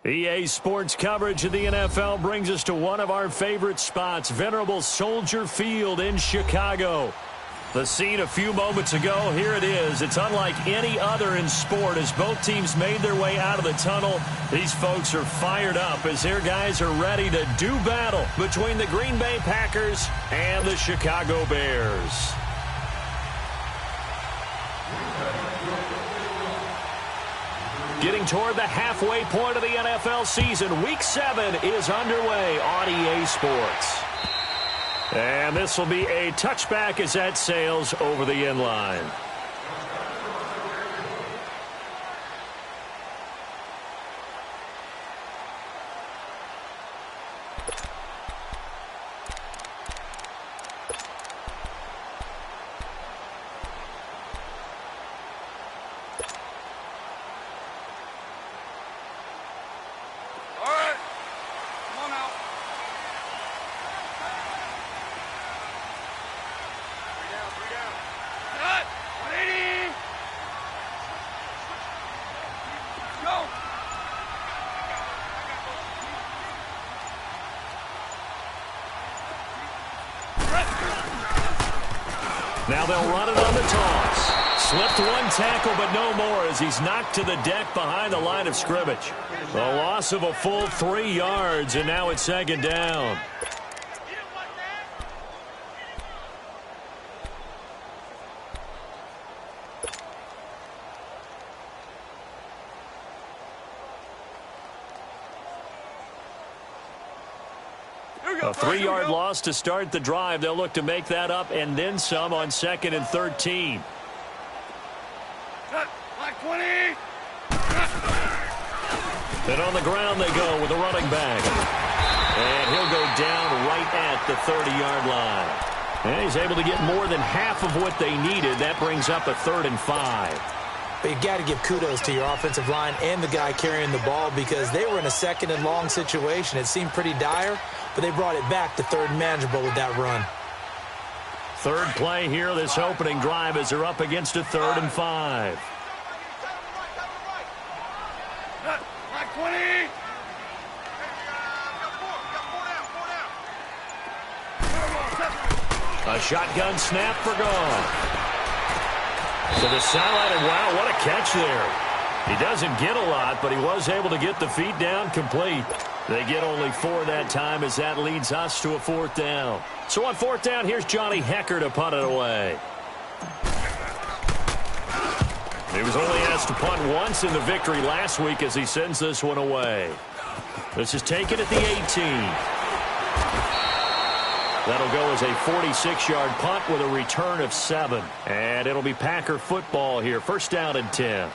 EA Sports coverage of the NFL brings us to one of our favorite spots, venerable Soldier Field in Chicago. The scene a few moments ago, here it is. It's unlike any other in sport as both teams made their way out of the tunnel. These folks are fired up as their guys are ready to do battle between the Green Bay Packers and the Chicago Bears. Getting toward the halfway point of the NFL season, Week 7 is underway on EA Sports. And this will be a touchback as that sails over the end line. Now they'll run it on the toss. Slipped one tackle, but no more as he's knocked to the deck behind the line of scrimmage. A loss of a full 3 yards, and now it's second down. A 3-yard loss to start the drive. They'll look to make that up and then some on 2nd and 13. And on the ground they go with a running back. And he'll go down right at the 30-yard line. And he's able to get more than half of what they needed. That brings up a 3rd and 5. But you got to give kudos to your offensive line and the guy carrying the ball because they were in a 2nd and long situation. It seemed pretty dire, but they brought it back to 3rd and manageable with that run. 3rd play here, this opening drive, as they're up against a 3rd and 5. A shotgun snap for gone. To the sideline, and wow, what a catch there. He doesn't get a lot, but he was able to get the feet down complete. They get only 4 that time as that leads us to a 4th down. So on 4th down, here's Johnny Hecker to punt it away. He was only asked to punt once in the victory last week as he sends this one away. This is taken at the 18. That'll go as a 46-yard punt with a return of 7. And it'll be Packer football here. 1st down and 10.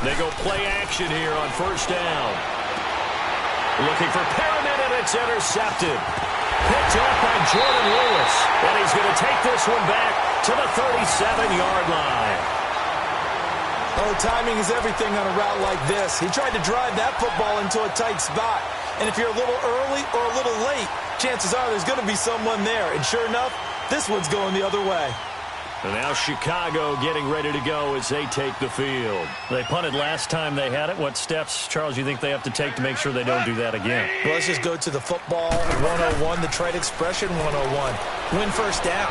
They go play action here on 1st down. Looking for Perriman, and it's intercepted. Picked up by Jordan Lewis. And he's going to take this one back to the 37-yard line. Oh, timing is everything on a route like this. He tried to drive that football into a tight spot. And if you're a little early or a little late, chances are there's going to be someone there. And sure enough, this one's going the other way. And now Chicago getting ready to go as they take the field. They punted last time they had it. What steps, Charles, you think they have to take to make sure they don't do that again? Well, let's just go to the football 101, the trade expression 101. Win 1st down.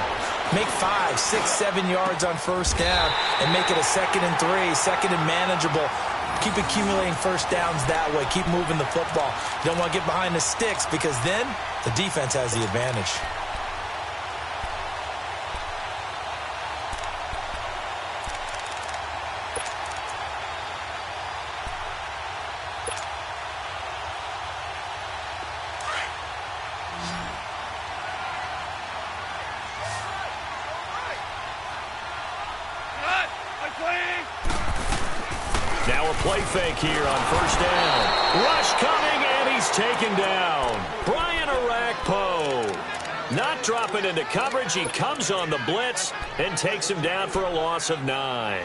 Make 5, 6, 7 yards on 1st down and make it a 2nd and 3, 2nd and manageable. Keep accumulating 1st downs that way. Keep moving the football. You don't want to get behind the sticks because then the defense has the advantage. Now a play fake here on first down. Rush coming, and he's taken down. Brian Arakpo. Not dropping into coverage. He comes on the blitz and takes him down for a loss of 9.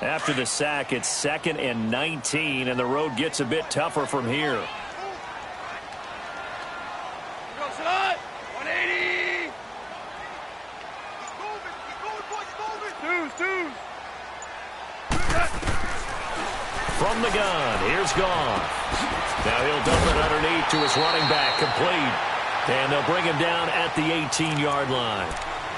After the sack, it's 2nd and 19, and the road gets a bit tougher from here. 180. From the gun, here's Goff. Now he'll dump it underneath to his running back, complete. And they'll bring him down at the 18-yard line.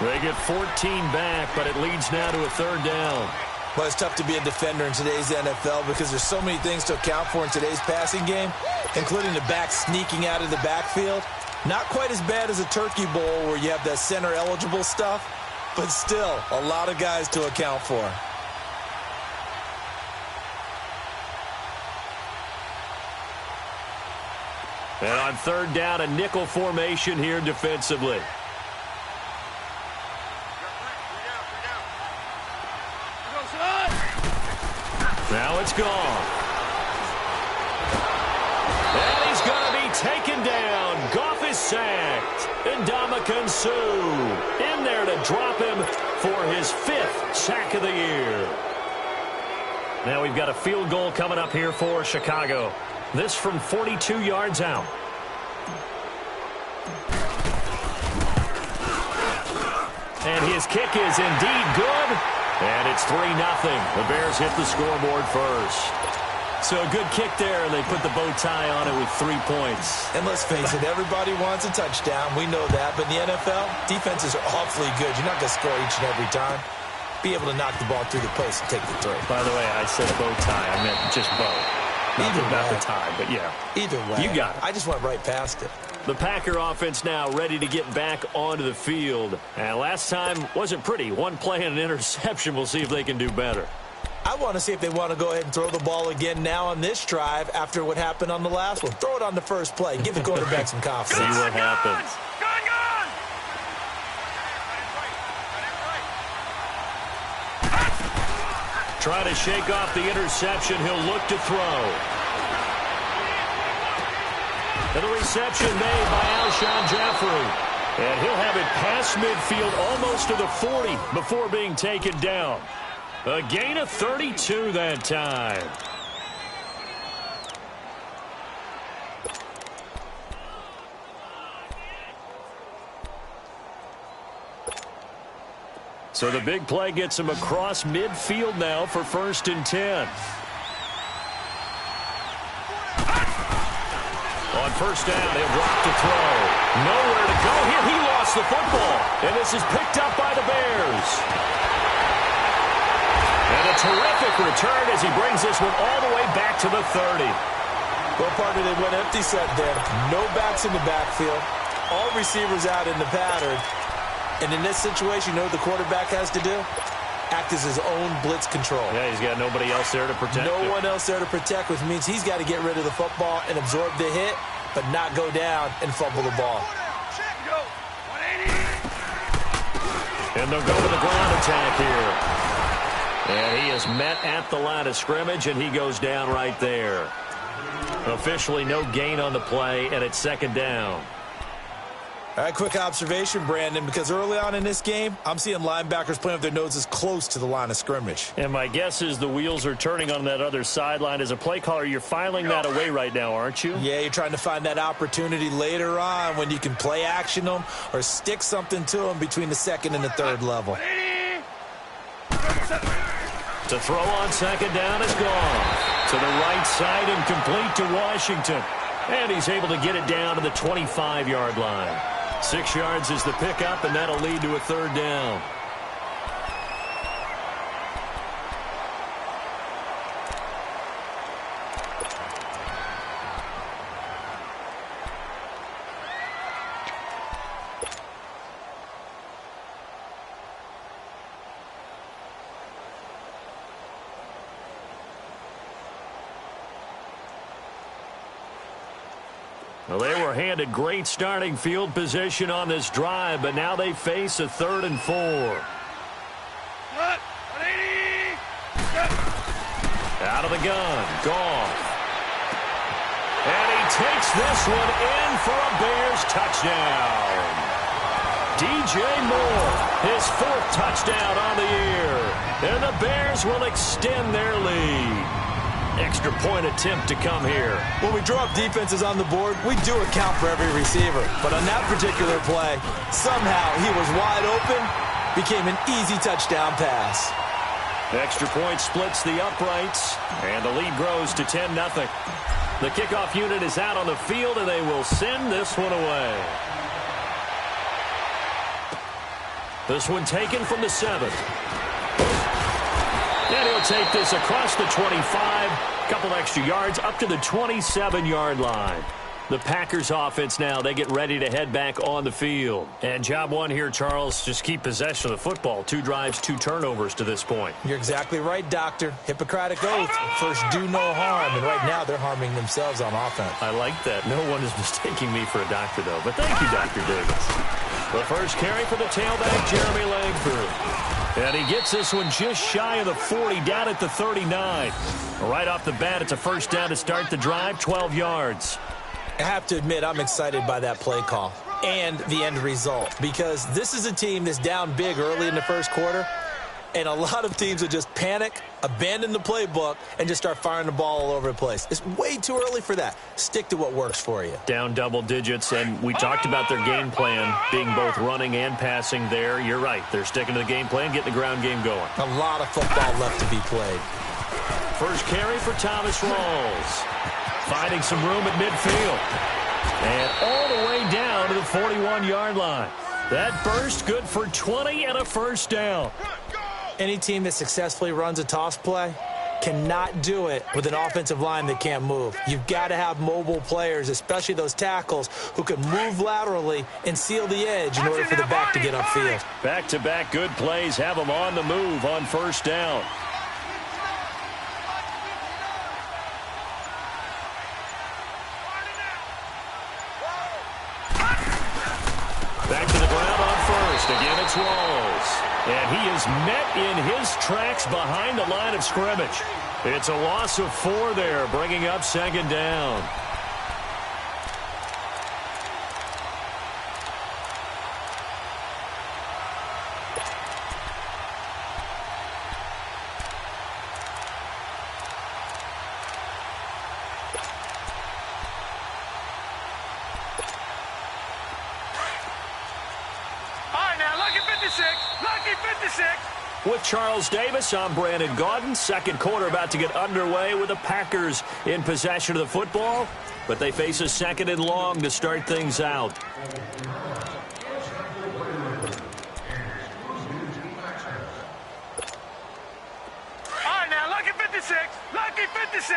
They get 14 back, but it leads now to a 3rd down. Well, it's tough to be a defender in today's NFL because there's so many things to account for in today's passing game, including the back sneaking out of the backfield. Not quite as bad as a Turkey Bowl where you have that center-eligible stuff, but still a lot of guys to account for. And on 3rd down, a nickel formation here defensively. Now it's gone. And he's going to be taken down. Goff is sacked. And Ndamukong Suh in there to drop him for his 5th sack of the year. Now we've got a field goal coming up here for Chicago. This from 42 yards out. And his kick is indeed good. And it's 3-0. The Bears hit the scoreboard first. So a good kick there, and they put the bow tie on it with 3 points. And let's face it, everybody wants a touchdown. We know that. But in the NFL, defenses are awfully good. You're not going to score each and every time. Be able to knock the ball through the post and take the throw. By the way, I said bow tie. I meant just bow. Not the tie, but yeah. Either way. You got it. I just went right past it. The Packer offense now ready to get back onto the field. And last time wasn't pretty. One play and an interception. We'll see if they can do better. I want to see if they want to go ahead and throw the ball again now on this drive after what happened on the last one. Throw it on the first play. Give the quarterback some confidence. See what happens. Try to shake off the interception. He'll look to throw. And the reception made by Alshon Jeffrey. And he'll have it past midfield almost to the 40 before being taken down. A gain of 32 that time. So the big play gets him across midfield now for 1st and 10. On 1st down, he'll drop to throw. Nowhere to go here. He lost the football. And this is picked up by the Bears. And a terrific return as he brings this one all the way back to the 30. Well, partner, they went empty set there. No backs in the backfield. All receivers out in the pattern. And in this situation, you know what the quarterback has to do? Act as his own blitz control. Yeah, he's got nobody else there to protect him. No one else there to protect, which means he's got to get rid of the football and absorb the hit, but not go down and fumble the ball. And they'll go to the ground attack here. And he is met at the line of scrimmage, and he goes down right there. Officially no gain on the play, and it's 2nd down. All right, quick observation, Brandon, because early on in this game, I'm seeing linebackers playing with their noses close to the line of scrimmage. And my guess is the wheels are turning on that other sideline. As a play caller, you're filing that away right now, aren't you? Yeah, you're trying to find that opportunity later on when you can play action them or stick something to them between the 2nd and the 3rd level. To throw on 2nd down is gone. To the right side and complete to Washington. And he's able to get it down to the 25-yard line. 6 yards is the pickup, and that'll lead to a 3rd down. Well, they were handed great starting field position on this drive, but now they face a 3rd and 4. Out of the gun, Goff. And he takes this one in for a Bears touchdown. DJ Moore, his 4th touchdown on the year. And the Bears will extend their lead. Extra point attempt to come here. When we draw up defenses on the board, we do account for every receiver. But on that particular play, somehow he was wide open, became an easy touchdown pass. Extra point splits the uprights, and the lead grows to 10-0. The kickoff unit is out on the field, and they will send this one away. This one taken from the 7. And he'll take this across the 25, couple extra yards up to the 27-yard line. The Packers offense now, they get ready to head back on the field. And job one here, Charles, just keep possession of the football. 2 drives, 2 turnovers to this point. You're exactly right, Doctor. Hippocratic oath. First, do no harm. And right now, they're harming themselves on offense. I like that. No one is mistaking me for a doctor, though. But thank you, Dr. Davis. The first carry for the tailback, Jeremy Langford. And he gets this one just shy of the 40, down at the 39. Right off the bat, it's a first down to start the drive, 12 yards. I have to admit, I'm excited by that play call and the end result, because this is a team that's down big early in the first quarter, and a lot of teams will just panic, abandon the playbook, and just start firing the ball all over the place. It's way too early for that. Stick to what works for you. Down double digits, and we talked about their game plan being both running and passing there. You're right. They're sticking to the game plan, getting the ground game going. A lot of football left to be played. First carry for Thomas Rawls. Finding some room at midfield. And all the way down to the 41-yard line. That burst good for 20 and a first down. Any team that successfully runs a toss play cannot do it with an offensive line that can't move. You've got to have mobile players, especially those tackles, who can move laterally and seal the edge in order for the back to get upfield. Back-to-back good plays have them on the move on first down. Back to the ground on first. Again, it's Rawls. And he is met in his tracks behind the line of scrimmage. It's a loss of 4 there, bringing up second down. With Charles Davis, I'm Brandon Gaudin. Second quarter about to get underway with the Packers in possession of the football, but they face a second and long to start things out. All right, now, lucky 56. Lucky 56.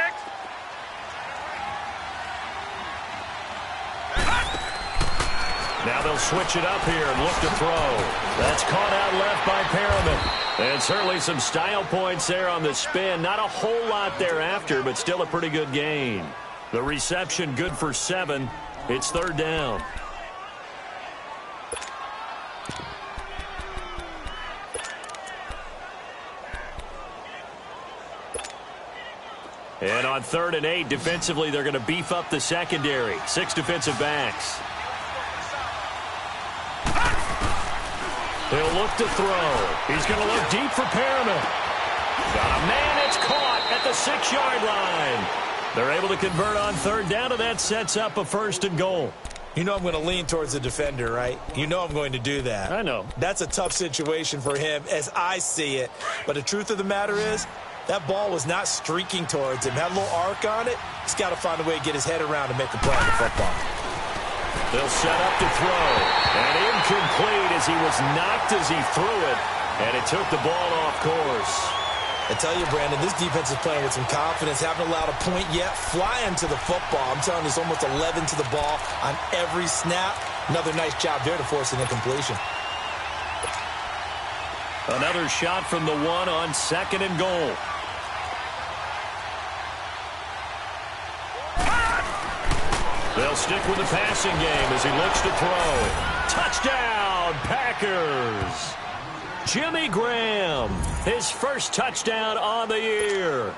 Now they'll switch it up here and look to throw. That's caught out left by Perriman. And certainly some style points there on the spin. Not a whole lot thereafter, but still a pretty good gain. The reception good for 7. It's third down. And on 3rd and 8, defensively, they're going to beef up the secondary. 6 defensive backs. He'll look to throw. He's going to look deep for Perriman. Got a man. It's caught at the 6-yard line. They're able to convert on third down, and that sets up a first and goal. You know I'm going to lean towards the defender, right? You know I'm going to do that. I know. That's a tough situation for him as I see it. But the truth of the matter is, that ball was not streaking towards him. Had a little arc on it. He's got to find a way to get his head around and make a play on the football. They'll set up to throw. And incomplete as he was knocked as he threw it. And it took the ball off course. I tell you, Brandon, this defense is playing with some confidence. Haven't allowed a point yet. Flying to the football. I'm telling you, it's almost 11 to the ball on every snap. Another nice job there to force an incompletion. Another shot from the 1 on 2nd and goal. They'll stick with the passing game as he looks to throw. Touchdown, Packers! Jimmy Graham, his first touchdown on the year.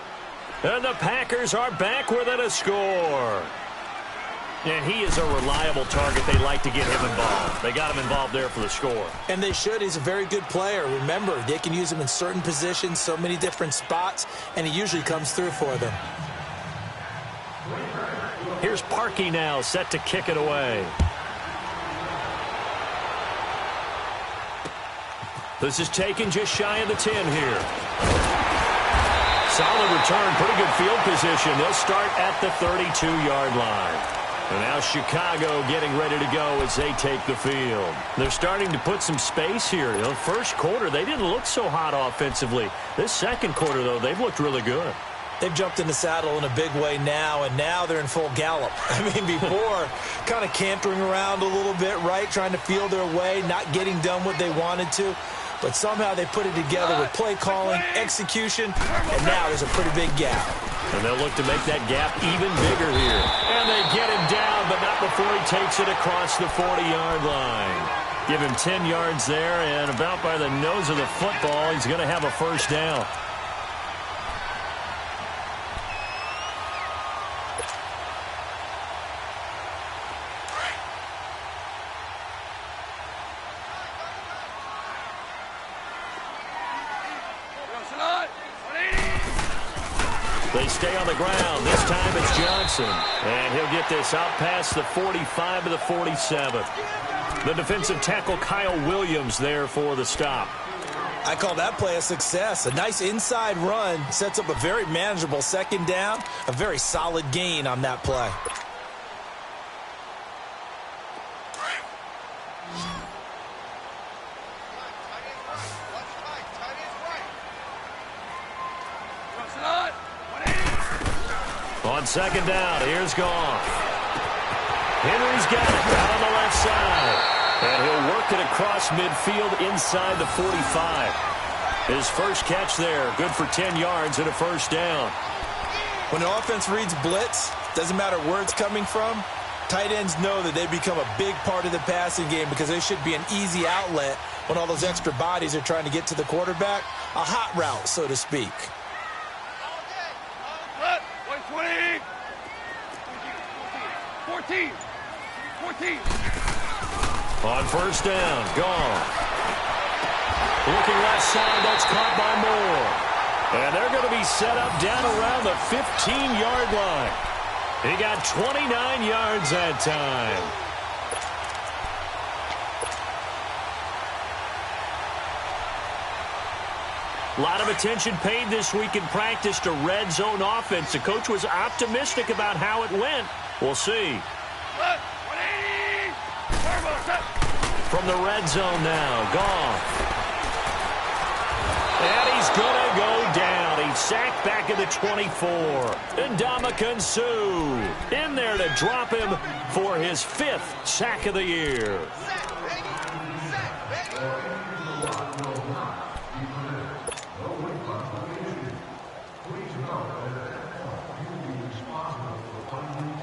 And the Packers are back within a score. And he is a reliable target. They like to get him involved. They got him involved there for the score. And they should. He's a very good player. Remember, they can use him in certain positions, so many different spots, and he usually comes through for them. Here's Parkey now, set to kick it away. This is taken just shy of the 10 here. Solid return, pretty good field position. They'll start at the 32-yard line. And now Chicago getting ready to go as they take the field. They're starting to put some space here. You know, first quarter, they didn't look so hot offensively. This second quarter, though, they've looked really good. They've jumped in the saddle in a big way now, and now they're in full gallop. I mean, before, kind of cantering around a little bit, right, trying to feel their way, not getting done what they wanted to. But somehow they put it together with play calling, execution, and now there's a pretty big gap. And they'll look to make that gap even bigger here. And they get him down, but not before he takes it across the 40-yard line. Give him 10 yards there, and about by the nose of the football, he's going to have a first down. They stay on the ground. This time it's Johnson. And he'll get this out past the 45 to the 47. The defensive tackle Kyle Williams there for the stop. I call that play a success. A nice inside run sets up a very manageable second down. A very solid gain on that play. On second down, here's Goff. Henry's got it out on the left side. And he'll work it across midfield inside the 45. His first catch there, good for 10 yards and a first down. When an offense reads blitz, doesn't matter where it's coming from, tight ends know that they become a big part of the passing game because they should be an easy outlet when all those extra bodies are trying to get to the quarterback. A hot route, so to speak. 14. On first down, Goff. Looking left side, that's caught by Moore. And they're going to be set up down around the 15-yard line. He got 29 yards that time. A lot of attention paid this week in practice to red zone offense. The coach was optimistic about how it went. We'll see. From the red zone now, Goff. And he's going to go down. He's sacked back at the 24. And Ndamukong Suh in there to drop him for his 5th sack of the year.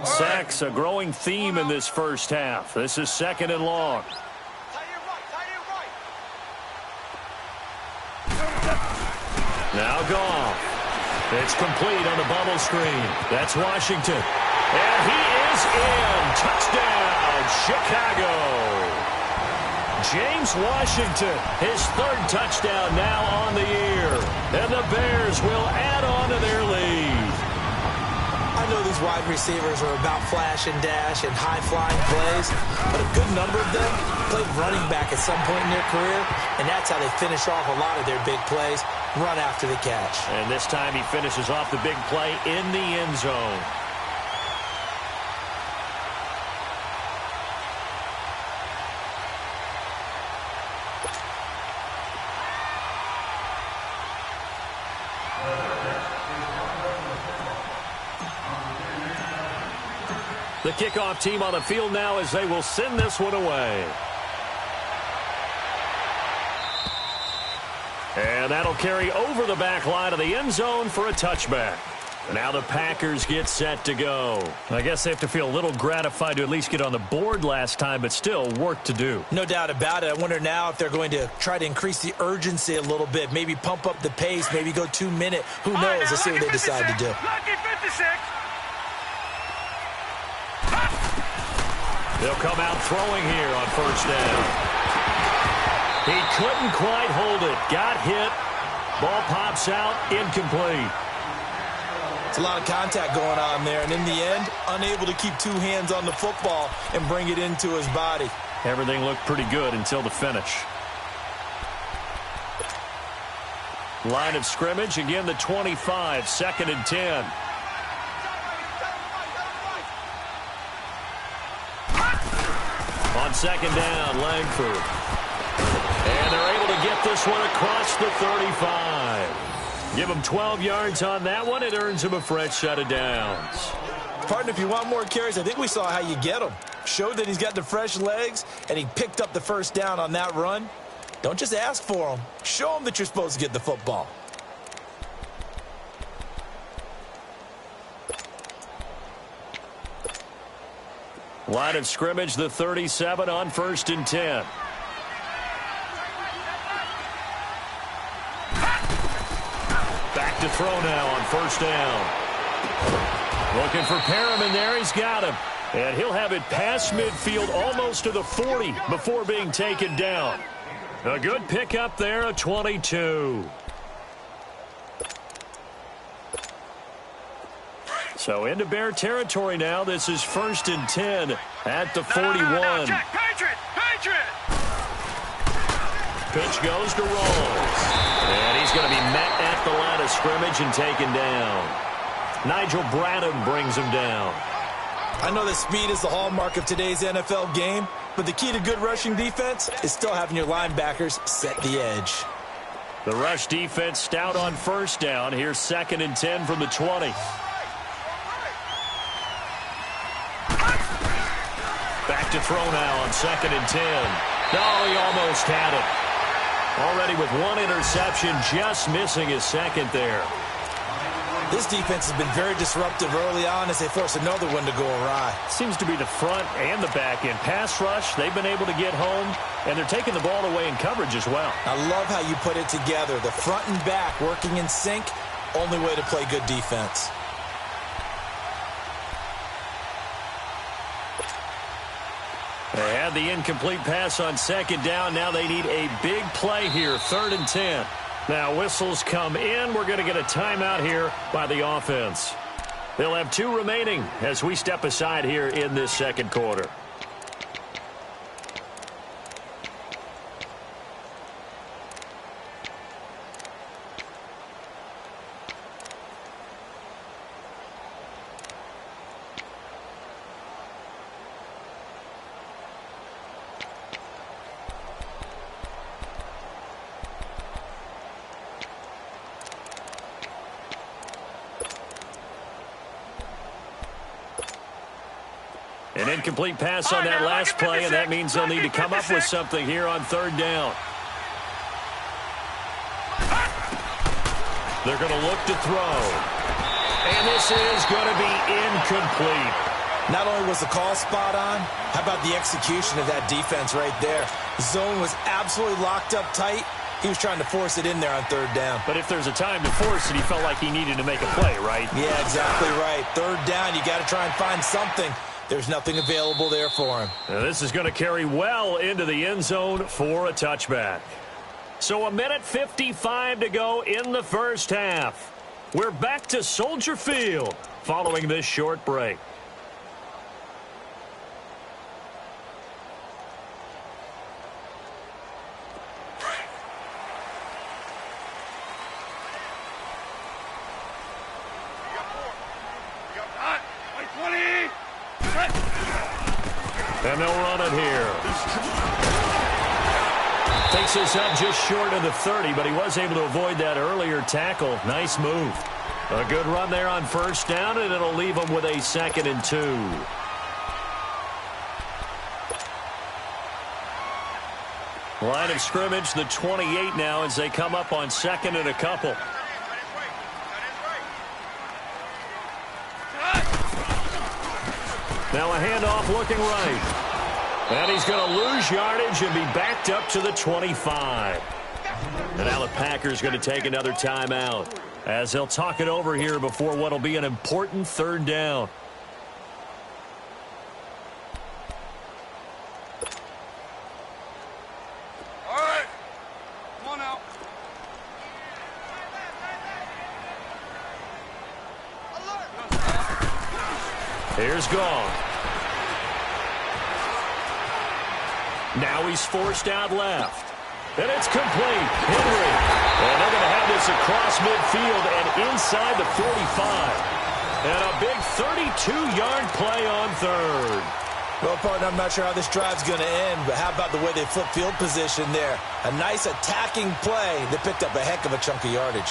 Sacks, a growing theme in this first half. This is second and long. Now Goff. It's complete on the bubble screen. That's Washington. And he is in. Touchdown, Chicago. James Washington, his 3rd touchdown now on the year. And the Bears will add on to their lead. I know these wide receivers are about flash and dash and high-flying plays, but a good number of them played running back at some point in their career, and that's how they finish off a lot of their big plays, run after the catch. And this time he finishes off the big play in the end zone. The kickoff team on the field now as they will send this one away. And that'll carry over the back line of the end zone for a touchback. Now the Packers get set to go. I guess they have to feel a little gratified to at least get on the board last time, but still work to do. No doubt about it. I wonder now if they're going to try to increase the urgency a little bit, maybe pump up the pace, maybe go 2 minute. Who knows? Let's see what they decide to do. Lucky 56. They'll come out throwing here on first down. He couldn't quite hold it. Got hit. Ball pops out. Incomplete. It's a lot of contact going on there, and in the end, unable to keep two hands on the football and bring it into his body. Everything looked pretty good until the finish. Line of scrimmage, again the 25, 2nd and 10. On 2nd down, Langford. And they're able to get this one across the 35. Give him 12 yards on that one. It earns him a fresh set of downs. Partner, if you want more carries, I think we saw how you get them. Showed that he's got the fresh legs, and he picked up the first down on that run. Don't just ask for them. Show them that you're supposed to get the football. Line of scrimmage, the 37 on 1st and 10. Back to throw now on 1st down. Looking for Perriman there. He's got him. And he'll have it past midfield almost to the 40 before being taken down. A good pickup there, a 22. So into Bear territory now. This is 1st and 10 at the 41. No, Jack, Patriot! Pitch goes to Rawls. And he's going to be met at the line of scrimmage and taken down. Nigel Bradham brings him down. I know that speed is the hallmark of today's NFL game, but the key to good rushing defense is still having your linebackers set the edge. The rush defense stout on 1st down. Here's 2nd and 10 from the 20. Back to throw now on 2nd and 10. No, he almost had it. Already with one interception, just missing his second there. This defense has been very disruptive early on as they force another one to go awry. Seems to be the front and the back end. Pass rush, they've been able to get home, and they're taking the ball away in coverage as well. I love how you put it together. The front and back working in sync, only way to play good defense. They had the incomplete pass on 2nd down. Now they need a big play here, 3rd and 10. Now whistles come in. We're going to get a timeout here by the offense. They'll have 2 remaining as we step aside here in this 2nd quarter. An incomplete pass on that last play, and that means they'll need to come up with something here on 3rd down. They're going to look to throw. And this is going to be incomplete. Not only was the call spot on, how about the execution of that defense right there? The zone was absolutely locked up tight. He was trying to force it in there on 3rd down. But if there's a time to force it, he felt like he needed to make a play, right? Yeah, exactly right. 3rd down, you got to try and find something. There's nothing available there for him. Now this is going to carry well into the end zone for a touchback. So 1:55 to go in the first half. We're back to Soldier Field following this short break. And they'll run it here. Takes this up just short of the 30, but he was able to avoid that earlier tackle. Nice move. A good run there on 1st down, and it'll leave him with a 2nd and 2. Line of scrimmage, the 28 now as they come up on 2nd and a couple. Now a handoff looking right. And he's going to lose yardage and be backed up to the 25. And now the Packers going to take another timeout as they'll talk it over here before what will be an important third down. All right. Come on out. Here's Gone. Now he's forced out left. And it's complete. Henry. And they're going to have this across midfield and inside the 45. And a big 32-yard play on third. Well, partner, I'm not sure how this drive's going to end, but how about the way they flip field position there? A nice attacking play that picked up a heck of a chunk of yardage.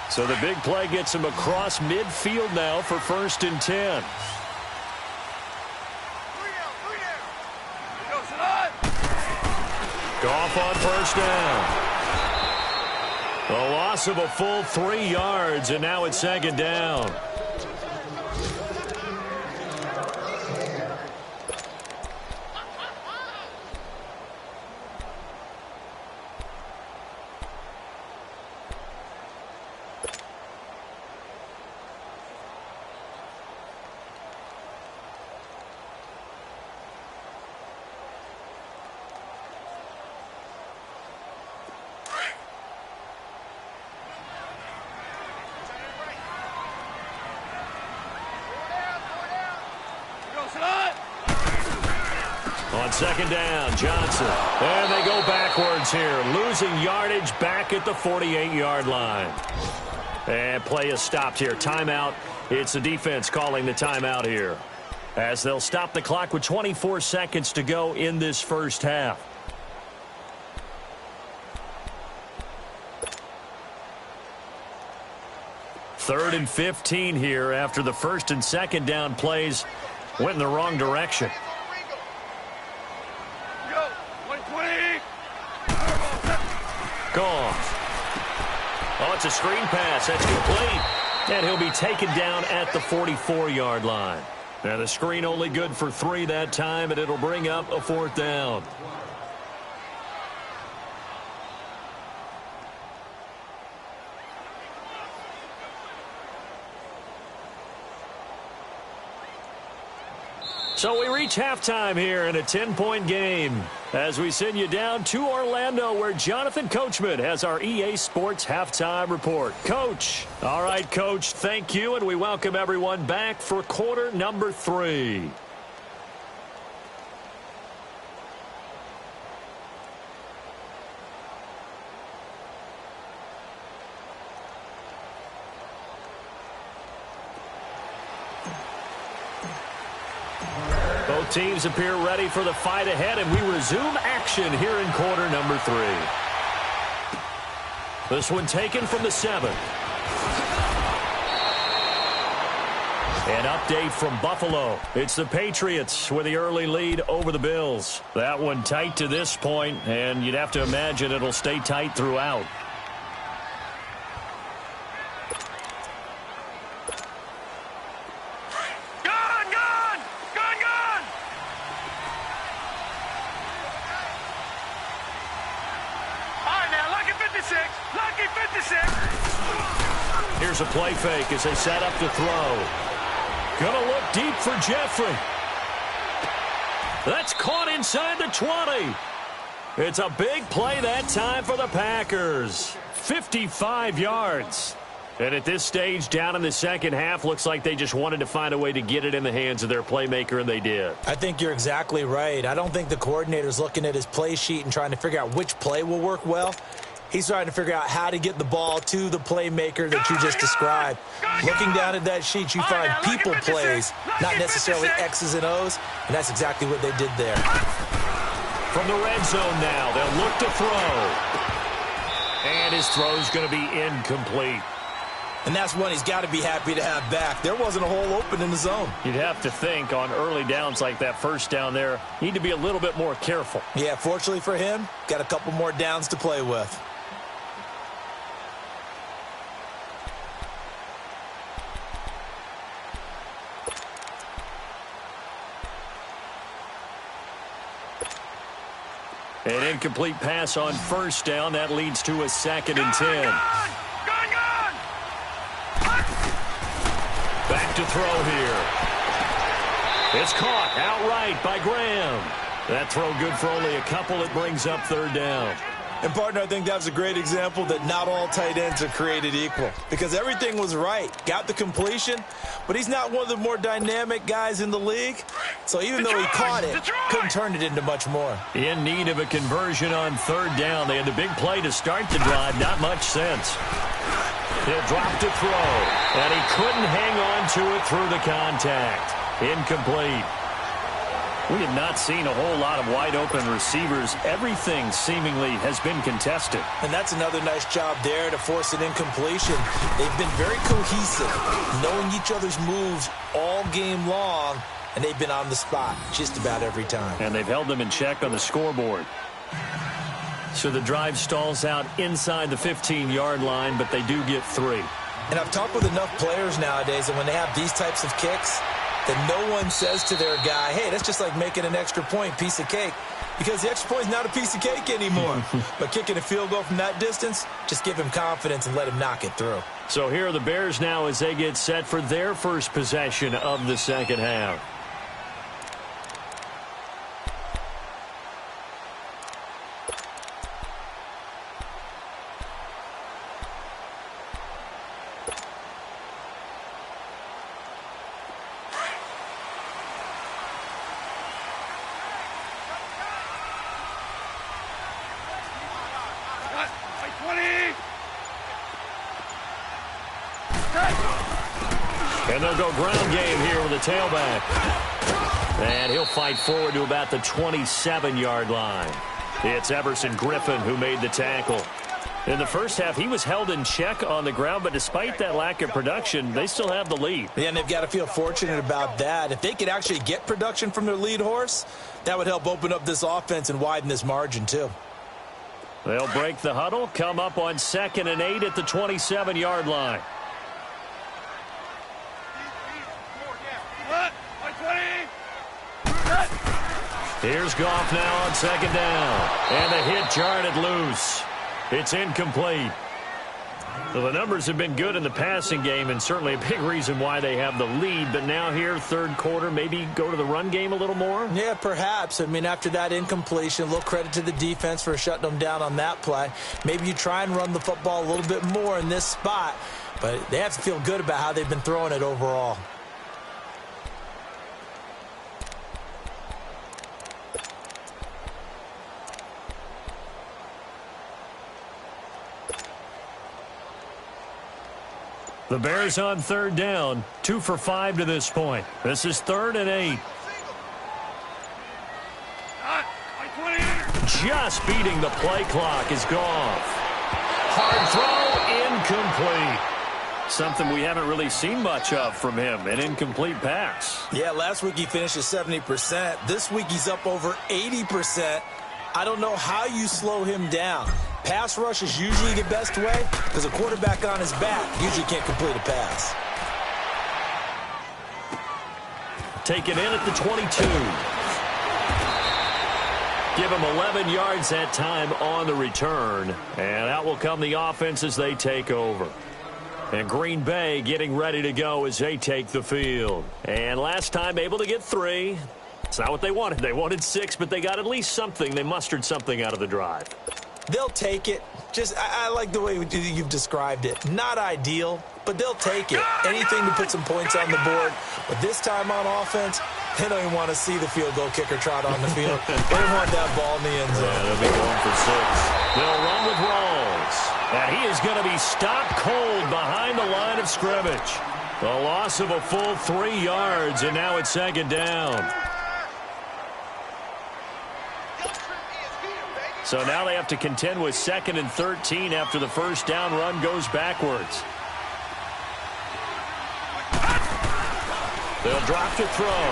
So the big play gets him across midfield now for 1st and 10. Goff on 1st down. A loss of a full 3 yards, and now it's 2nd down. On 2nd down, Johnson. And they go backwards here, losing yardage back at the 48-yard line. And play is stopped here. Timeout. It's the defense calling the timeout here, as they'll stop the clock with 24 seconds to go in this first half. Third and 15 here after the 1st and 2nd down plays went in the wrong direction. Goff. Oh, it's a screen pass. That's complete. And he'll be taken down at the 44-yard line. Now the screen only good for 3 that time, and it'll bring up a 4th down. So we reach halftime here in a 10-point game as we send you down to Orlando, where Jonathan Coachman has our EA Sports halftime report. Coach. All right, Coach, thank you, and we welcome everyone back for quarter number 3. Both teams appear ready for the fight ahead, and we resume action here in quarter number 3. This one taken from the 7. An update from Buffalo. It's the Patriots with the early lead over the Bills. That one tight to this point, and you'd have to imagine it'll stay tight throughout. Here's a play fake as they set up to throw. Gonna look deep for Jeffrey. That's caught inside the 20. It's a big play that time for the Packers. 55 yards. And at this stage, down in the second half, looks like they just wanted to find a way to get it in the hands of their playmaker, and they did. I think you're exactly right. I don't think the coordinator's looking at his play sheet and trying to figure out which play will work well. He's trying to figure out how to get the ball to the playmaker that you just described. Looking down at that sheet, you find people plays, not necessarily X's and O's, and that's exactly what they did there. From the red zone now, they'll look to throw. And his throw's going to be incomplete. And that's one he's got to be happy to have back. There wasn't a hole open in the zone. You'd have to think on early downs like that first down there, need to be a little bit more careful. Yeah, fortunately for him, got a couple more downs to play with. An incomplete pass on first down. That leads to a 2nd and 10. Gone! Back to throw here. It's caught outright by Graham. That throw good for only a couple. It brings up 3rd down. And, partner, I think that was a great example that not all tight ends are created equal because everything was right. Got the completion, but he's not one of the more dynamic guys in the league. So even though he caught it, couldn't turn it into much more. In need of a conversion on 3rd down. They had the big play to start the drive. Not much sense. He'll drop to throw, and he couldn't hang on to it through the contact. Incomplete. We have not seen a whole lot of wide-open receivers. Everything seemingly has been contested. And that's another nice job there to force an incompletion. They've been very cohesive, knowing each other's moves all game long, and they've been on the spot just about every time. And they've held them in check on the scoreboard. So the drive stalls out inside the 15-yard line, but they do get 3. And I've talked with enough players nowadays, and when they have these types of kicks, that no one says to their guy, hey, that's just like making an extra point, piece of cake. Because the extra point is not a piece of cake anymore. But kicking a field goal from that distance, just give him confidence and let him knock it through. So here are the Bears now as they get set for their first possession of the second half. And they'll go ground game here with a tailback. And he'll fight forward to about the 27-yard line. It's Everson Griffin who made the tackle. In the first half, he was held in check on the ground, but despite that lack of production, they still have the lead. Yeah, and they've got to feel fortunate about that. If they could actually get production from their lead horse, that would help open up this offense and widen this margin too. They'll break the huddle, come up on 2nd and 8 at the 27-yard line. Here's Goff now on 2nd down. And the hit jarred it loose. It's incomplete. Well, the numbers have been good in the passing game and certainly a big reason why they have the lead. But now here, 3rd quarter, maybe go to the run game a little more? Yeah, perhaps. I mean, after that incompletion, a little credit to the defense for shutting them down on that play. Maybe you try and run the football a little bit more in this spot. But they have to feel good about how they've been throwing it overall. The Bears on 3rd down, 2 for 5 to this point. This is 3rd and 8. Just beating the play clock is Goff. Hard throw, incomplete. Something we haven't really seen much of from him, an incomplete pass. Yeah, last week he finished at 70%. This week he's up over 80%. I don't know how you slow him down. Pass rush is usually the best way because a quarterback on his back usually can't complete a pass. Taken in at the 22. Give him 11 yards that time on the return. And out will come the offense as they take over. And Green Bay getting ready to go as they take the field. And last time able to get 3. It's not what they wanted. They wanted 6, but they got at least something. They mustered something out of the drive. They'll take it. I like the way you've described it. Not ideal, but they'll take it. Anything to put some points on the board. But this time on offense, they don't even want to see the field goal kicker trot on the field. They want that ball in the end zone. Yeah, they'll be going for 6. They'll run with Rawls. And he is going to be stopped cold behind the line of scrimmage. A loss of a full 3 yards, and now it's 2nd down. So now they have to contend with 2nd and 13 after the first down run goes backwards. They'll drop to throw.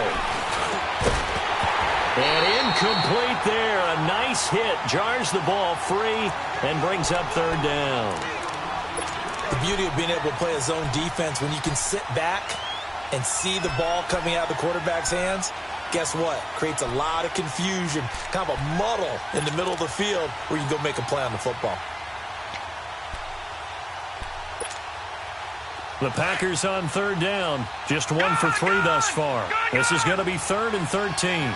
And incomplete there. A nice hit. Jars the ball free and brings up 3rd down. The beauty of being able to play a zone defense when you can sit back and see the ball coming out of the quarterback's hands, guess what? Creates a lot of confusion, kind of a muddle in the middle of the field where you can go make a play on the football. The Packers on third down. Just 1 for 3 thus far. This is going to be 3rd and 13. Here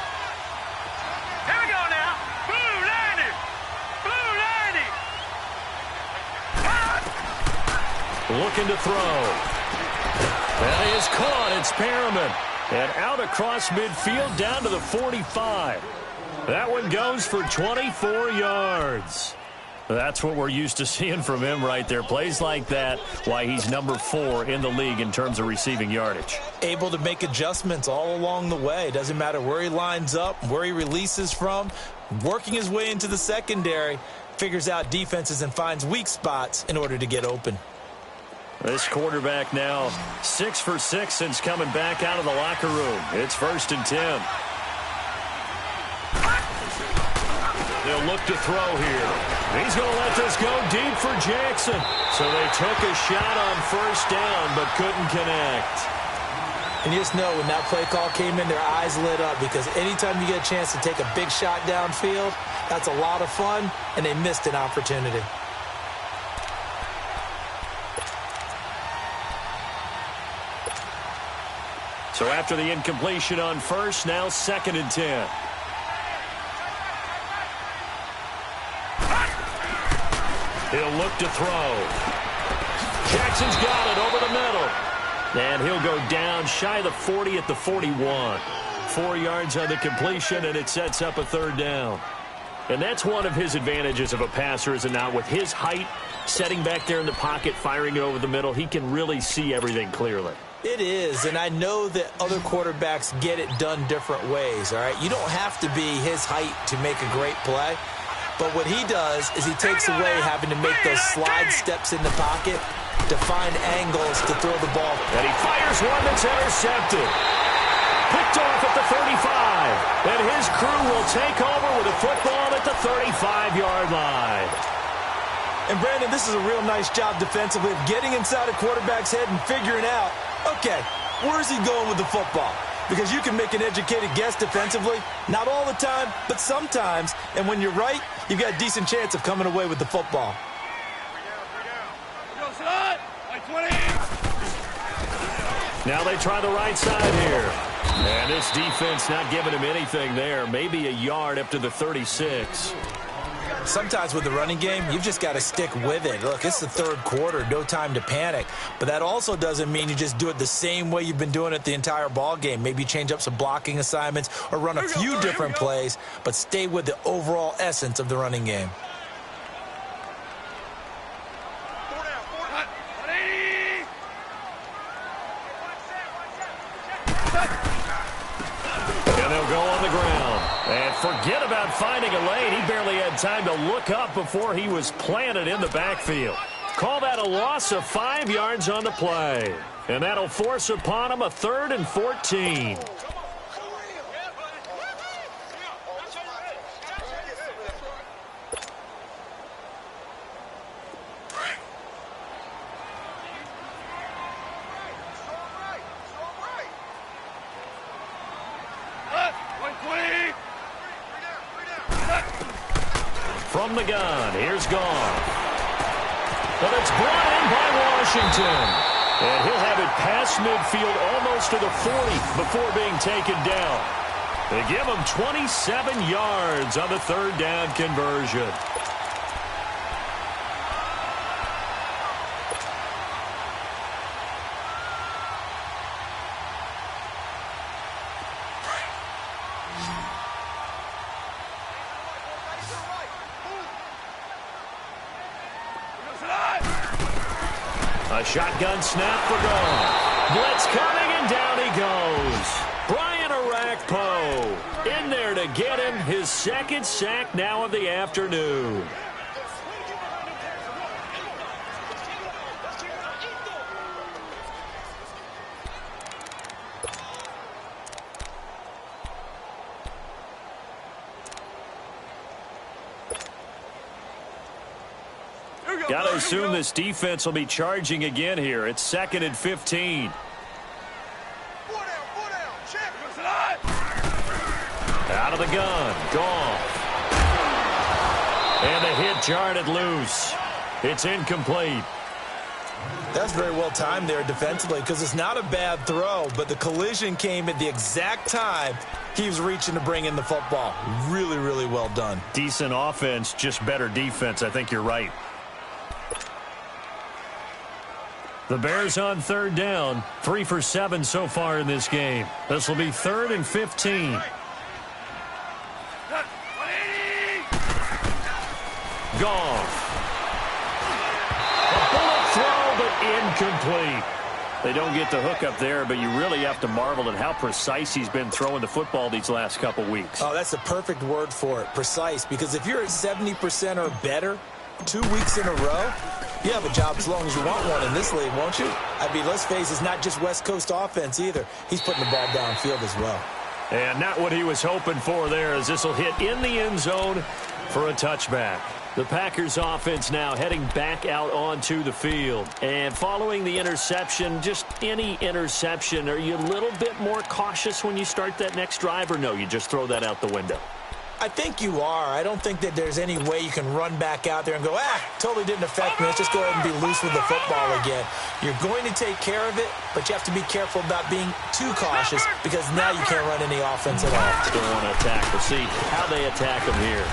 we go now. Blue landing. Blue landing. Looking to throw. That is caught. It's Perriman. And out across midfield down to the 45. That one goes for 24 yards. That's what we're used to seeing from him right there. Plays like that, why he's number 4 in the league in terms of receiving yardage. Able to make adjustments all along the way. Doesn't matter where he lines up, where he releases from. Working his way into the secondary, figures out defenses and finds weak spots in order to get open. This quarterback now 6 for 6 since coming back out of the locker room. It's 1st and 10. They'll look to throw here. He's going to let this go deep for Jackson. So they took a shot on 1st down but couldn't connect. And you just know when that play call came in, their eyes lit up because anytime you get a chance to take a big shot downfield, that's a lot of fun, and they missed an opportunity. So after the incompletion on 1st, now 2nd and 10. He'll look to throw. Jackson's got it over the middle. And he'll go down shy of the 40 at the 41. 4 yards on the completion, and it sets up a 3rd down. And that's one of his advantages of a passer, is it not? With his height, setting back there in the pocket, firing it over the middle, he can really see everything clearly. It is, and I know that other quarterbacks get it done different ways, all right? You don't have to be his height to make a great play. But what he does is he takes away having to make those slide steps in the pocket to find angles to throw the ball. And he fires one that's intercepted. Picked off at the 35. And his crew will take over with a football at the 35-yard line. And, Brandon, this is a real nice job defensively of getting inside a quarterback's head and figuring out, okay, where's he going with the football? Because you can make an educated guess defensively. Not all the time, but sometimes. And when you're right, you've got a decent chance of coming away with the football. Now they try the right side here. And this defense not giving him anything there. Maybe a yard up to the 36. Sometimes with the running game, you've just got to stick with it. Look, it's the 3rd quarter, no time to panic. But that also doesn't mean you just do it the same way you've been doing it the entire ball game. Maybe change up some blocking assignments or run a few different plays, but stay with the overall essence of the running game. And they'll go on the ground. And forget about finding a lane. He barely had time to look up before he was planted in the backfield. Call that a loss of 5 yards on the play. And that'll force upon him a 3rd and 14. From the gun, here's Goff. But it's brought in by Washington. And he'll have it past midfield almost to the 40 before being taken down. They give him 27 yards on the 3rd down conversion. A shotgun snap for Goff. Blitz coming, and down he goes. Brian Orakpo in there to get him his 2nd sack now of the afternoon. Got to assume this defense will be charging again here. It's 2nd and 15. Out of the gun. Goff. And the hit jarred it loose. It's incomplete. That's very well timed there defensively because it's not a bad throw, but the collision came at the exact time he was reaching to bring in the football. Really, really well done. Decent offense, just better defense. I think you're right. The Bears on third down. 3 for 7 so far in this game. This will be 3rd and 15. Goff. A bullet throw, but incomplete. They don't get the hook up there, but you really have to marvel at how precise he's been throwing the football these last couple weeks. Oh, that's the perfect word for it, precise, because if you're at 70% or better 2 weeks in a row, you have a job as long as you want one in this league, won't you? I mean, let's face it, it's not just West Coast offense either. He's putting the ball downfield as well. And not what he was hoping for there, as this will hit in the end zone for a touchback. The Packers offense now heading back out onto the field. And following the interception, just any interception, are you a little bit more cautious when you start that next drive, or no, you just throw that out the window? I think you are. I don't think that there's any way you can run back out there and go, totally didn't affect me. Let's just go ahead and be loose with the football again. You're going to take care of it, but you have to be careful about being too cautious because now you can't run any offense at all. Still want to attack. We'll see how they attack him here.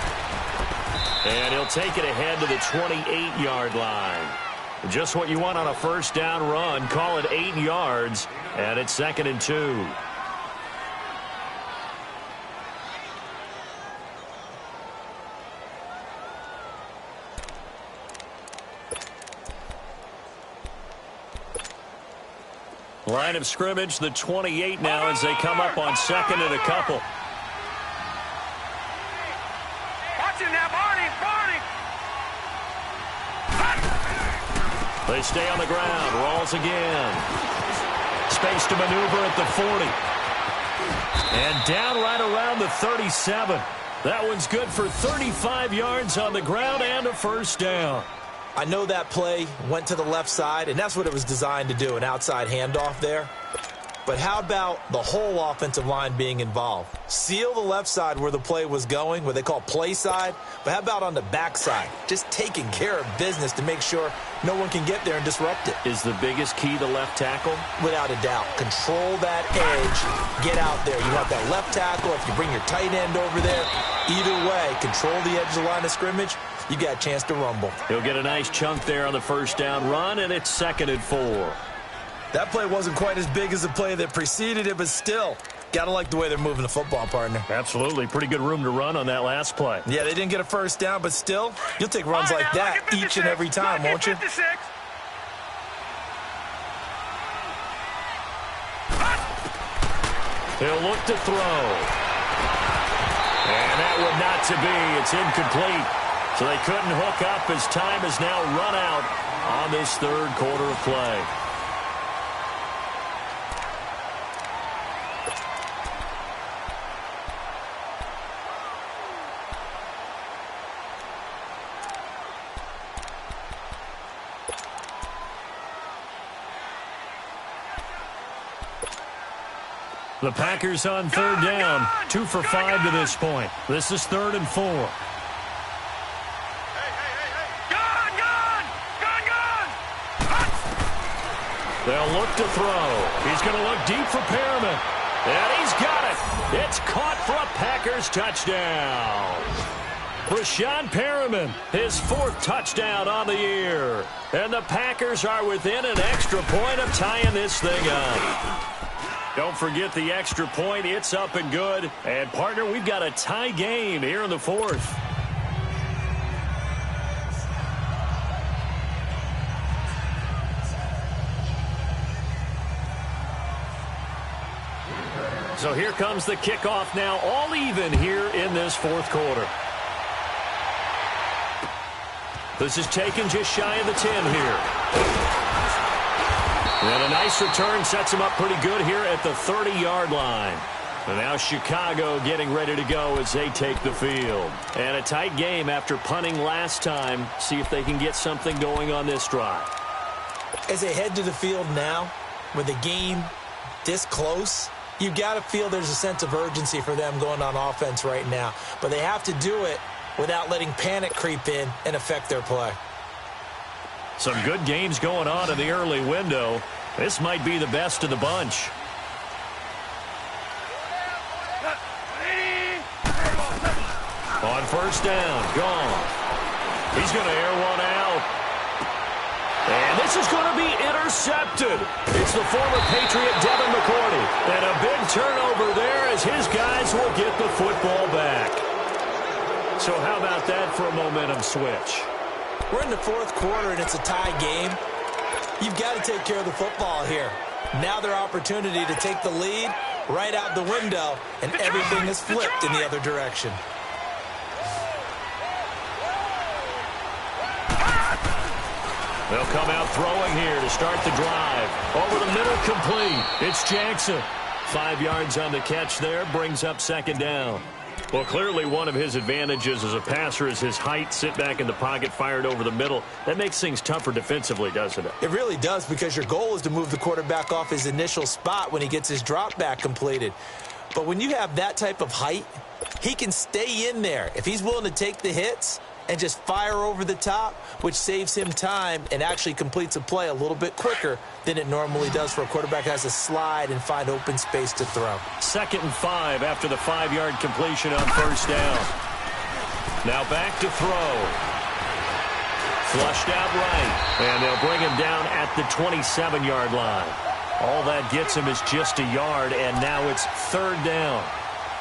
And he'll take it ahead to the 28-yard line. Just what you want on a first down run. Call it 8 yards, and it's 2nd and 2. Line of scrimmage, the 28 now as they come up on 2nd and a couple. Watch it now, Barney. They stay on the ground. Rolls again. Space to maneuver at the 40. And down right around the 37. That one's good for 35 yards on the ground and a first down. I know that play went to the left side, and that's what it was designed to do, an outside handoff there. But how about the whole offensive line being involved? Seal the left side where the play was going, what they call play side. But how about on the back side? Just taking care of business to make sure no one can get there and disrupt it. Is the biggest key the left tackle? Without a doubt. Control that edge. Get out there. You want that left tackle. If you bring your tight end over there, either way, control the edge of the line of scrimmage. You got a chance to rumble. He'll get a nice chunk there on the first down run, and it's 2nd and 4. That play wasn't quite as big as the play that preceded it, but still, got to like the way they're moving the football, partner. Absolutely. Pretty good room to run on that last play. Yeah, they didn't get a first down, but still, you'll take runs like that each and every time, won't you? He'll look to throw. And that would not to be. It's incomplete. So they couldn't hook up as time has now run out on this third quarter of play. The Packers on third down, 2 for 5 to this point. This is 3rd and 4. They'll look to throw. He's going to look deep for Perriman. And he's got it. It's caught for a Packers touchdown. Brashad Perriman, his 4th touchdown on the year. And the Packers are within an extra point of tying this thing up. Don't forget the extra point. It's up and good. And, partner, we've got a tie game here in the 4th. So here comes the kickoff now, all even here in this 4th quarter. This is taken just shy of the 10 here. And a nice return sets him up pretty good here at the 30-yard line. And now Chicago getting ready to go as they take the field. And a tight game after punting last time. See if they can get something going on this drive. As they head to the field now, with the game this close, You've got to feel there's a sense of urgency for them going on offense right now. But they have to do it without letting panic creep in and affect their play. Some good games going on in the early window. This might be the best of the bunch. On first down, gone. He's going to air one out. And this is going to be intercepted. It's the former Patriot Devin McCourty. And a big turnover there as his guys will get the football back. So how about that for a momentum switch? We're in the fourth quarter and it's a tie game. You've got to take care of the football here. Now their opportunity to take the lead right out the window, and everything is flipped in the other direction. They'll come out throwing here to start the drive. Over the middle, complete. It's Jackson. 5 yards on the catch there, brings up second down. Well, clearly one of his advantages as a passer is his height. Sit back in the pocket, fired over the middle. That makes things tougher defensively, doesn't it? It really does, because your goal is to move the quarterback off his initial spot when he gets his drop back completed. But when you have that type of height, he can stay in there if he's willing to take the hits and just fire over the top, which saves him time and actually completes a play a little bit quicker than it normally does for a quarterback who has to slide and find open space to throw. 2nd and 5 after the 5-yard completion on first down. Now back to throw. Flushed out right, and they'll bring him down at the 27-yard line. All that gets him is just a yard, and now it's 3rd down.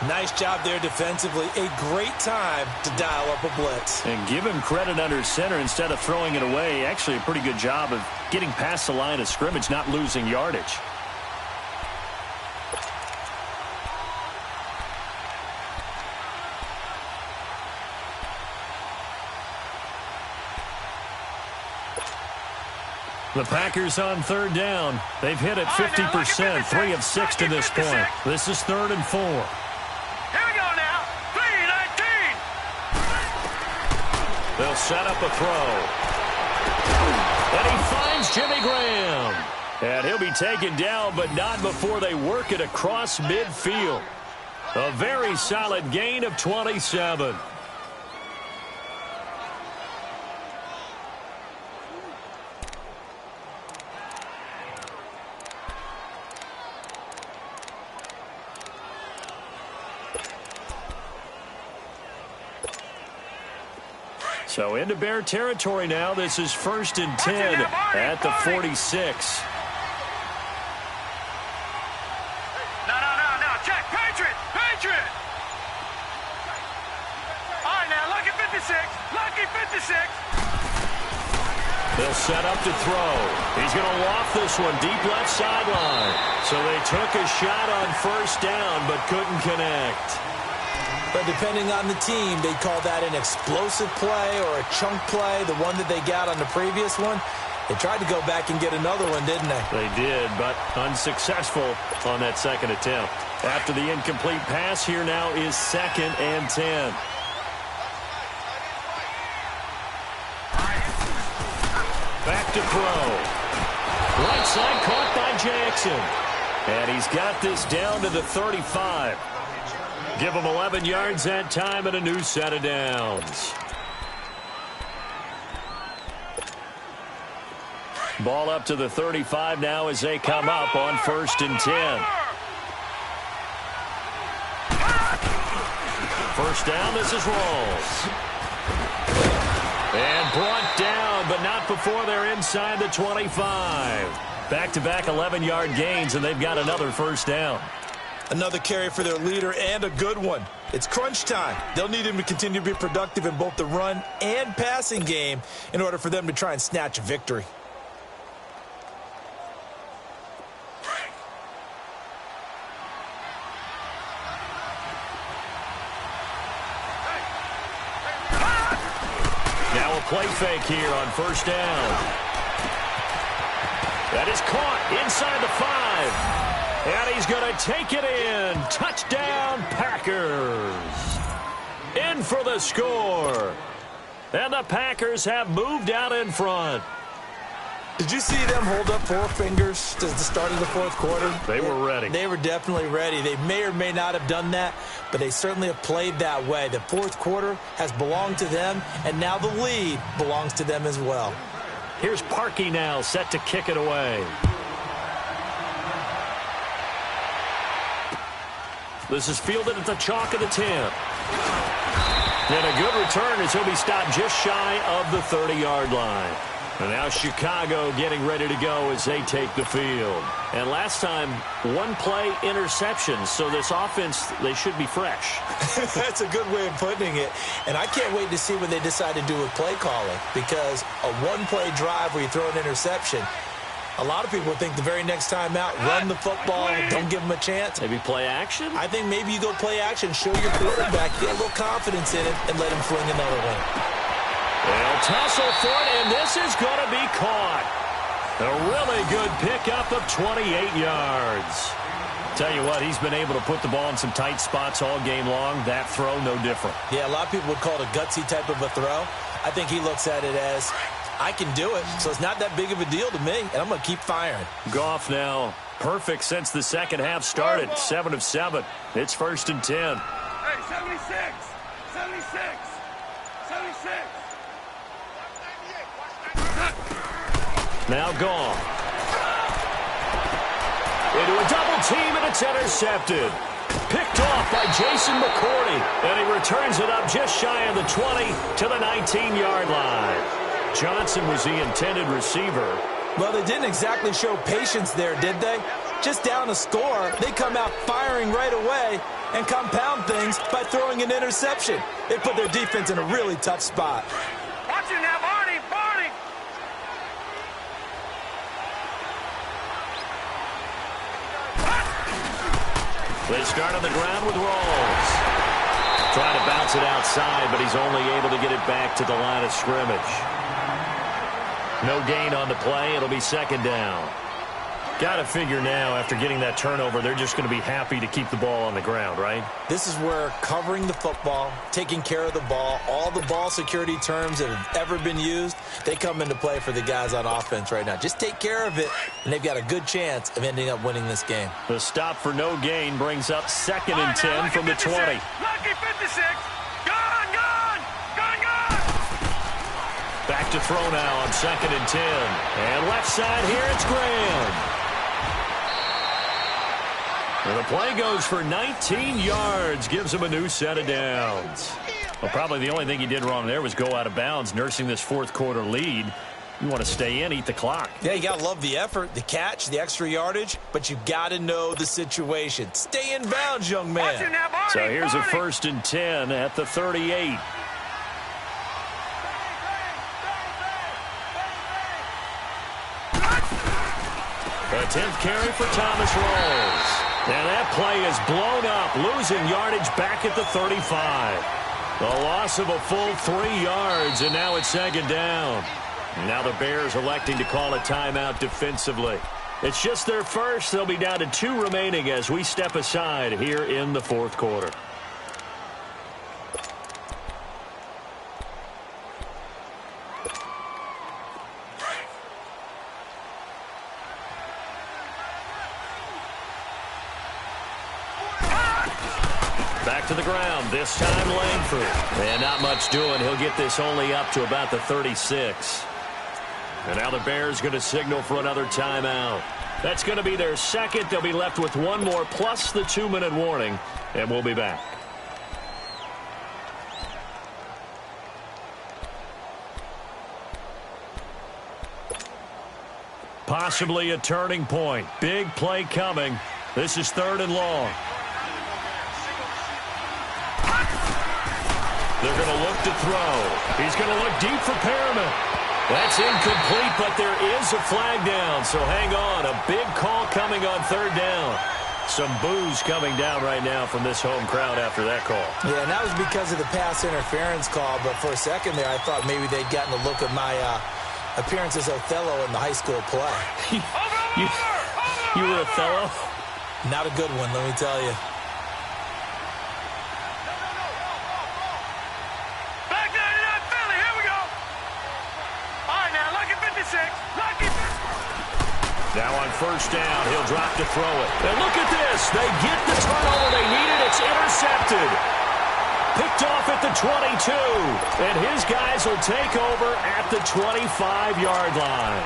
Nice job there defensively. A great time to dial up a blitz. And give him credit under center instead of throwing it away. Actually, a pretty good job of getting past the line of scrimmage, not losing yardage. The Packers on 3rd down. They've hit it 50%, 3 of 6 to this point. This is 3rd and 4. They'll set up a throw. And he finds Jimmy Graham. And he'll be taken down, but not before they work it across midfield. A very solid gain of 27. So into Bear territory now. This is 1st and 10 at the 46. No. Check. Patriot. All right, now, lucky 56. Lucky 56. They'll set up to throw. He's going to loft this one deep left sideline. So they took a shot on first down but couldn't connect. But depending on the team, they call that an explosive play or a chunk play, the one that they got on the previous one. They tried to go back and get another one, didn't they? They did, but unsuccessful on that second attempt. After the incomplete pass, here now is 2nd and 10. Back to throw. Right side caught by Jackson. And he's got this down to the 35. Give them 11 yards that time and a new set of downs. Ball up to the 35 now as they come up on 1st and 10. First down, this is Rawls. And brought down, but not before they're inside the 25. Back-to-back 11-yard gains, and they've got another first down. Another carry for their leader, and a good one. It's crunch time. They'll need him to continue to be productive in both the run and passing game in order for them to try and snatch a victory. Now a play fake here on first down. That is caught inside the 5. And he's going to take it in. Touchdown, Packers. In for the score. And the Packers have moved out in front. Did you see them hold up 4 fingers to the start of the fourth quarter? They were ready. They were definitely ready. They may or may not have done that, but they certainly have played that way. The fourth quarter has belonged to them, and now the lead belongs to them as well. Here's Parkey now, set to kick it away. This is fielded at the chalk of the 10. And a good return as he'll be stopped just shy of the 30-yard line. And now Chicago getting ready to go as they take the field. And last time, one-play interception. So this offense, they should be fresh. That's a good way of putting it. And I can't wait to see what they decide to do with play calling. Because a one-play drive where you throw an interception, a lot of people think the very next time out, run the football, don't give them a chance. Maybe play action? I think maybe you go play action, show your quarterback, get a little confidence in it, and let him fling another one. They'll tussle for it, and this is going to be caught. A really good pickup of 28 yards. Tell you what, he's been able to put the ball in some tight spots all game long. That throw, no different. Yeah, a lot of people would call it a gutsy type of a throw. I think he looks at it as, I can do it, so it's not that big of a deal to me, and I'm going to keep firing. Goff now perfect since the second half started. 7 of 7. It's 1st and 10. Hey, 76, 76, 76. Now Goff. Into a double team, and it's intercepted. Picked off by Jason McCourty, and he returns it up just shy of the 20 to the 19-yard line. Johnson was the intended receiver. Well, they didn't exactly show patience there, did they? Just down a score, they come out firing right away and compound things by throwing an interception. They put their defense in a really tough spot. Watch it now, Barney, Barney. They start on the ground with Rawls. Trying to bounce it outside, but he's only able to get it back to the line of scrimmage. No gain on the play. It'll be 2nd down. Got to figure now, after getting that turnover, they're just going to be happy to keep the ball on the ground, right? This is where covering the football, taking care of the ball, all the ball security terms that have ever been used, they come into play for the guys on offense right now. Just take care of it, and they've got a good chance of ending up winning this game. The stop for no gain brings up 2nd and 10 from the 20. Lucky 56. Gone, gone, gone, gone. Back to throw now on 2nd and 10. And left side here, it's Graham. And the play goes for 19 yards, gives him a new set of downs. Well, probably the only thing he did wrong there was go out of bounds, nursing this fourth quarter lead. You want to stay in, eat the clock. Yeah, you got to love the effort, the catch, the extra yardage, but you got to know the situation. Stay in bounds, young man. Watch it now, Barney, So here's Barney. a 1st and 10 at the 38. A 10th carry for Thomas Rawls. And that play is blown up, losing yardage back at the 35. A loss of a full 3 yards, and now it's 2nd down. Now the Bears electing to call a timeout defensively. It's just their first. They'll be down to 2 remaining as we step aside here in the fourth quarter. Back to the ground, this time Langford. And not much doing. He'll get this only up to about the 36. And now the Bears going to signal for another timeout. That's going to be their 2nd. They'll be left with 1 more plus the 2-minute warning. And we'll be back. Possibly a turning point. Big play coming. This is 3rd and long. They're going to look to throw. He's going to look deep for Perriman. That's incomplete, but there is a flag down, so hang on. A big call coming on 3rd down. Some boos coming down right now from this home crowd after that call. Yeah, and that was because of the pass interference call, but for a second there, I thought maybe they'd gotten a look at my appearance as Othello in the high school play. You were Othello? Not a good one, let me tell you. Back 99 Philly, here we go. All right, now, lucky 56. Lucky 56. first down. He'll drop to throw it. And look at this. They get the turnover they needed. It's intercepted. Picked off at the 22. And his guys will take over at the 25-yard line.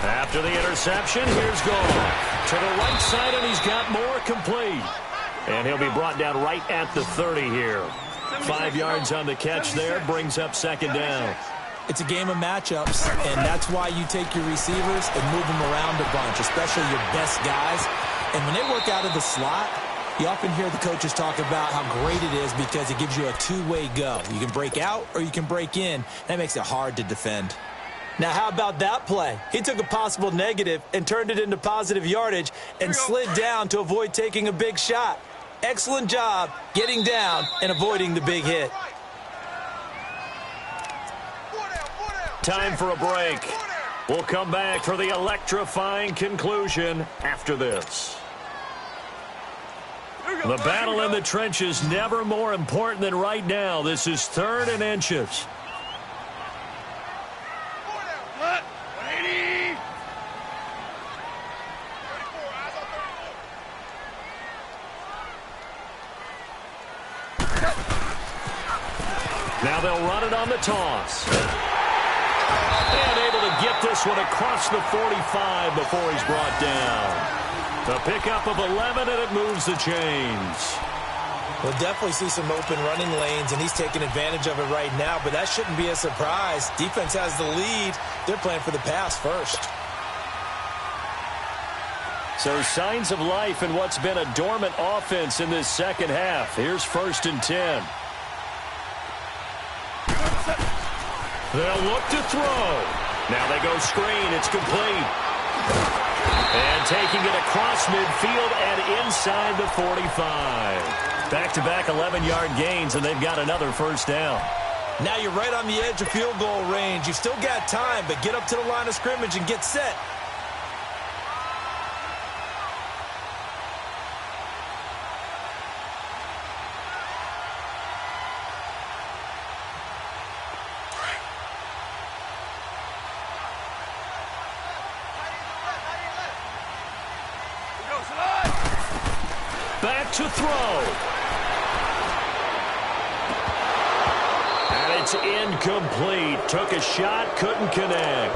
After the interception, here's Goff to the right side, and he's got more complete. And he'll be brought down right at the 30 here. 5 yards on the catch there, brings up second down. It's a game of matchups, and that's why you take your receivers and move them around a bunch, especially your best guys. And when they work out of the slot, you often hear the coaches talk about how great it is because it gives you a two-way go. You can break out or you can break in. That makes it hard to defend. Now, how about that play? He took a possible negative and turned it into positive yardage and slid down to avoid taking a big shot. Excellent job getting down and avoiding the big hit. Time for a break. We'll come back for the electrifying conclusion after this. The battle in the trenches never more important than right now. This is 3rd and inches. Now they'll run it on the toss. And able to get this one across the 45 before he's brought down. The pickup of 11, and it moves the chains. We'll definitely see some open running lanes, and he's taking advantage of it right now, but that shouldn't be a surprise. Defense has the lead. They're playing for the pass first. So signs of life in what's been a dormant offense in this second half. Here's 1st and 10. They'll look to throw. Now they go screen. It's complete. And taking it across midfield and inside the 45. Back-to-back 11-yard gains, and they've got another first down. Now you're right on the edge of field goal range. You've still got time, but get up to the line of scrimmage and get set. Back to throw. And it's incomplete. Took a shot, couldn't connect.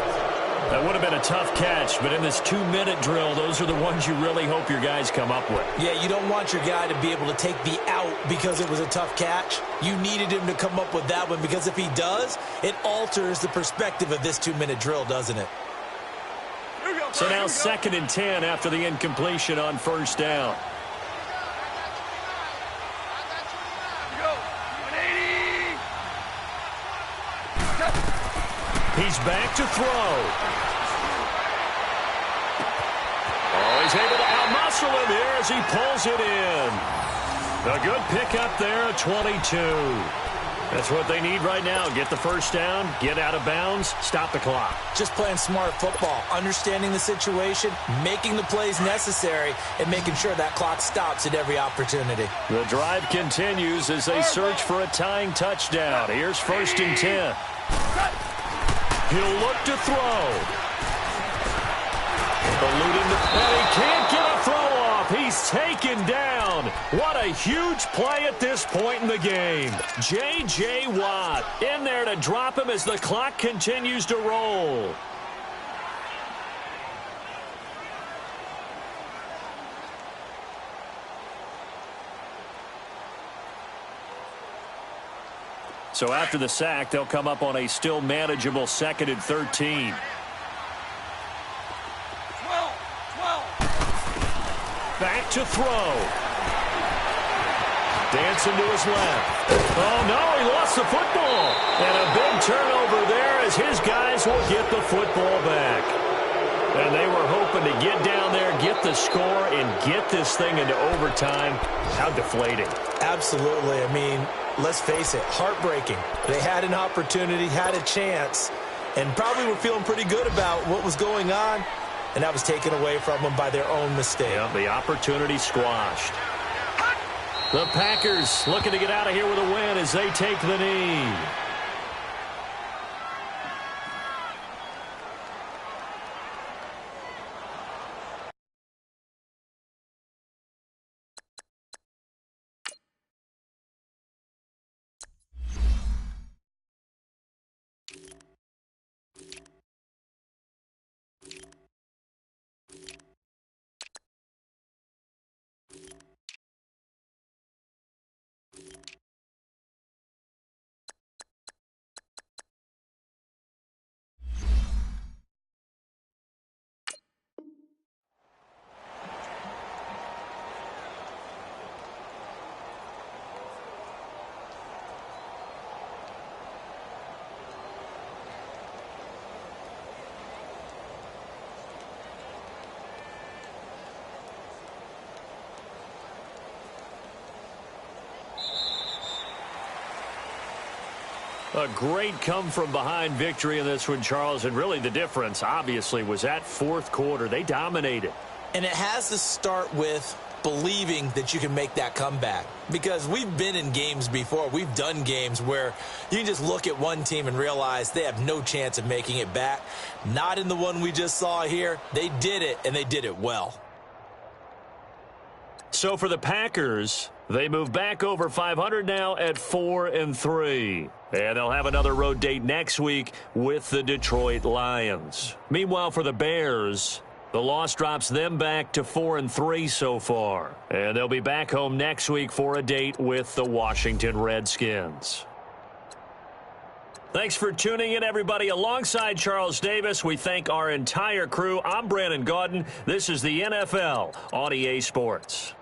That would have been a tough catch, but in this 2-minute drill, those are the ones you really hope your guys come up with. Yeah, you don't want your guy to be able to take the out because it was a tough catch. You needed him to come up with that one because if he does, it alters the perspective of this 2-minute drill, doesn't it? So now 2nd and 10 after the incompletion on first down. He's back to throw. Oh, he's able to outmuscle him here as he pulls it in. A good pickup there at 22. That's what they need right now. Get the first down, get out of bounds, stop the clock. Just playing smart football, understanding the situation, making the plays necessary, and making sure that clock stops at every opportunity. The drive continues as they search for a tying touchdown. Here's 1st and 10. He'll look to throw. Eluding the play. He can't get a throw off. He's taken down. What a huge play at this point in the game. J.J. Watt in there to drop him as the clock continues to roll. So after the sack, they'll come up on a still manageable 2nd and 13. 12. Back to throw. Dancing to his left. Oh, no, he lost the football. And a big turnover there as his guys will get the football back. And they were hoping to get down there, get the score, and get this thing into overtime. How deflating. Absolutely. I mean, let's face it, heartbreaking. They had an opportunity, had a chance, and probably were feeling pretty good about what was going on, and that was taken away from them by their own mistake. Yeah, the opportunity squashed. The Packers looking to get out of here with a win as they take the knee. A great come-from-behind victory in this one, Charles, and really the difference, obviously, was that fourth quarter. They dominated. And it has to start with believing that you can make that comeback. Because we've been in games before. We've done games where you can just look at one team and realize they have no chance of making it back. Not in the one we just saw here. They did it, and they did it well. So for the Packers, they move back over 500 now at 4-3. And they'll have another road date next week with the Detroit Lions. Meanwhile, for the Bears, the loss drops them back to 4-3 so far. And they'll be back home next week for a date with the Washington Redskins. Thanks for tuning in, everybody. Alongside Charles Davis, we thank our entire crew. I'm Brandon Gaudin. This is the NFL on EA Sports.